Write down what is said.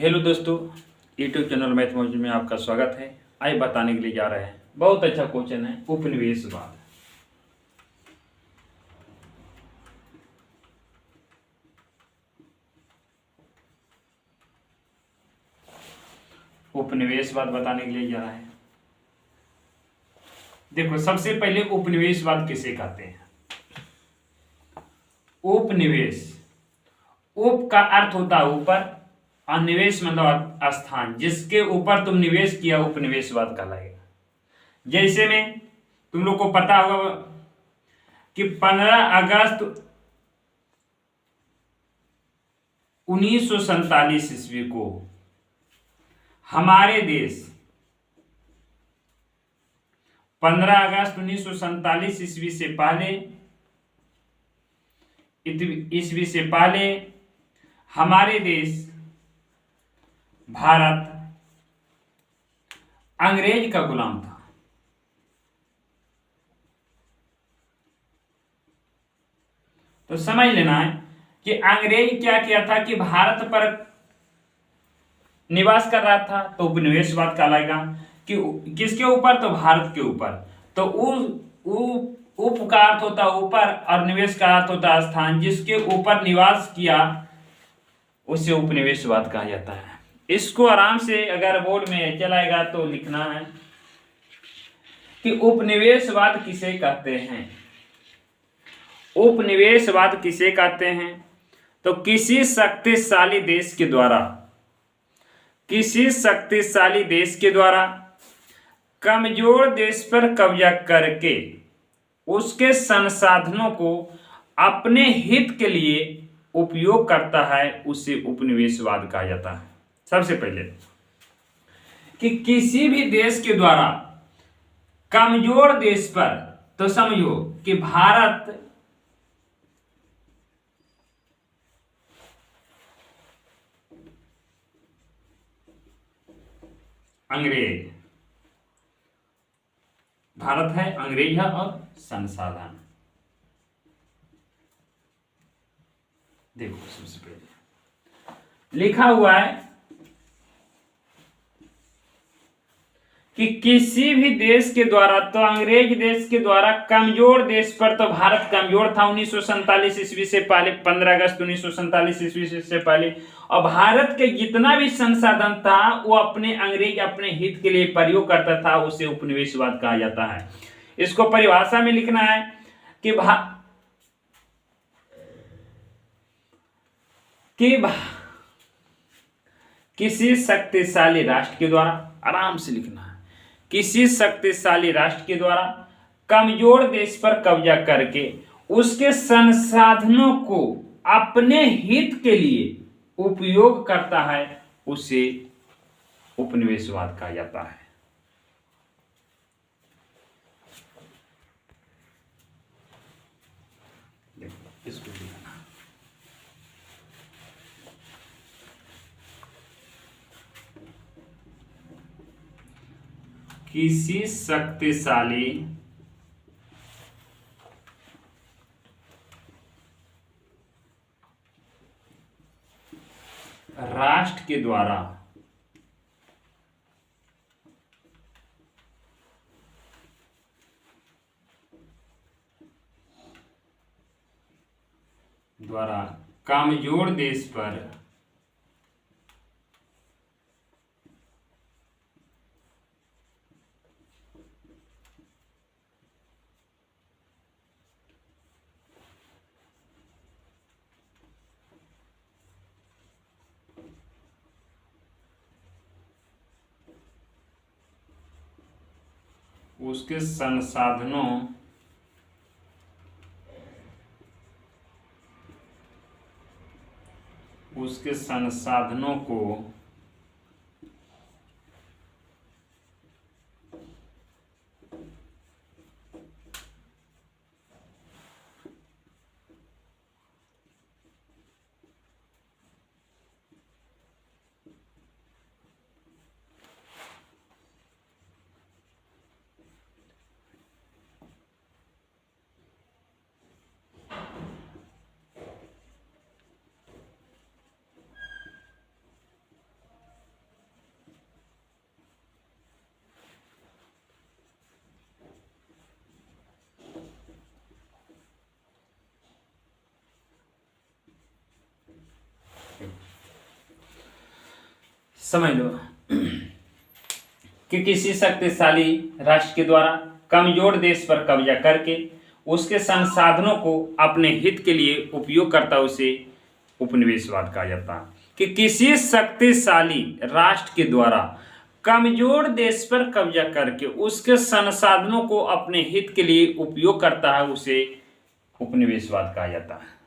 Hello दोस्तों, YouTube channel मैथमोलॉजी में आपका स्वागत है। आज बताने के लिए जा रहे हैं, बहुत अच्छा क्वेश्चन है, उपनिवेशवाद। उपनिवेशवाद बताने के लिए जा रहा है। देखो, सबसे पहले उपनिवेशवाद किसे कहते हैं? उपनिवेश, उप का अर्थ होता है ऊपर, और निवेश मतलब स्थान, जिसके ऊपर तुम निवेश किया उपनिवेशवाद कहलाएगा। जैसे में तुम लोग को पता होगा कि 15 अगस्त 1947 ईस्वी को हमारे देश 15 अगस्त 1947 ईस्वी से पहले हमारे देश भारत अंग्रेज का गुलाम था। तो समझ लेना है कि अंग्रेज क्या किया था कि भारत पर निवास कर रहा था, तो उपनिवेशवाद कहलाएगा। कि किसके ऊपर? तो भारत के ऊपर। तो उप का अर्थ होता है ऊपर, और निवेश का अर्थ होता है स्थान, जिसके ऊपर निवास किया उसे उपनिवेशवाद कहा जाता है। इसको आराम से अगर बोर्ड में चलाएगा तो लिखना है कि उपनिवेशवाद किसे कहते हैं। उपनिवेशवाद किसे कहते हैं? तो किसी शक्तिशाली देश के द्वारा कमजोर देश पर कब्जा करके उसके संसाधनों को अपने हित के लिए उपयोग करता है, उसे उपनिवेशवाद कहा जाता है। सबसे पहले कि किसी भी देश के द्वारा कमजोर देश पर, तो समझो कि भारत अंग्रेज, भारत है, अंग्रेज है, और संसाधन। देखो, सबसे पहले लिखा हुआ है कि किसी भी देश के द्वारा, तो अंग्रेज देश के द्वारा कमजोर देश पर, तो भारत कमजोर था 1947 ईस्वी से पहले, 15 अगस्त 1947 ईस्वी से पहले, और भारत के जितना भी संसाधन था वो अंग्रेज अपने हित के लिए प्रयोग करता था, उसे उपनिवेशवाद कहा जाता है। इसको परिभाषा में लिखना है कि किसी शक्तिशाली राष्ट्र के द्वारा, आराम से लिखना है, किसी शक्तिशाली राष्ट्र के द्वारा कमजोर देश पर कब्जा करके उसके संसाधनों को अपने हित के लिए उपयोग करता है, उसे उपनिवेशवाद कहा जाता है। इसको लिखना, किसी शक्तिशाली राष्ट्र के द्वारा कमजोर देश पर उसके संसाधनों को समझ लो कि किसी शक्तिशाली राष्ट्र के द्वारा कमजोर देश पर कब्जा करके उसके संसाधनों को अपने हित के लिए उपयोग करता, उसे उपनिवेशवाद कहा जाता है। कि किसी शक्तिशाली राष्ट्र के द्वारा कमजोर देश पर कब्जा करके उसके संसाधनों को अपने हित के लिए उपयोग करता है, उसे उपनिवेशवाद कहा जाता है।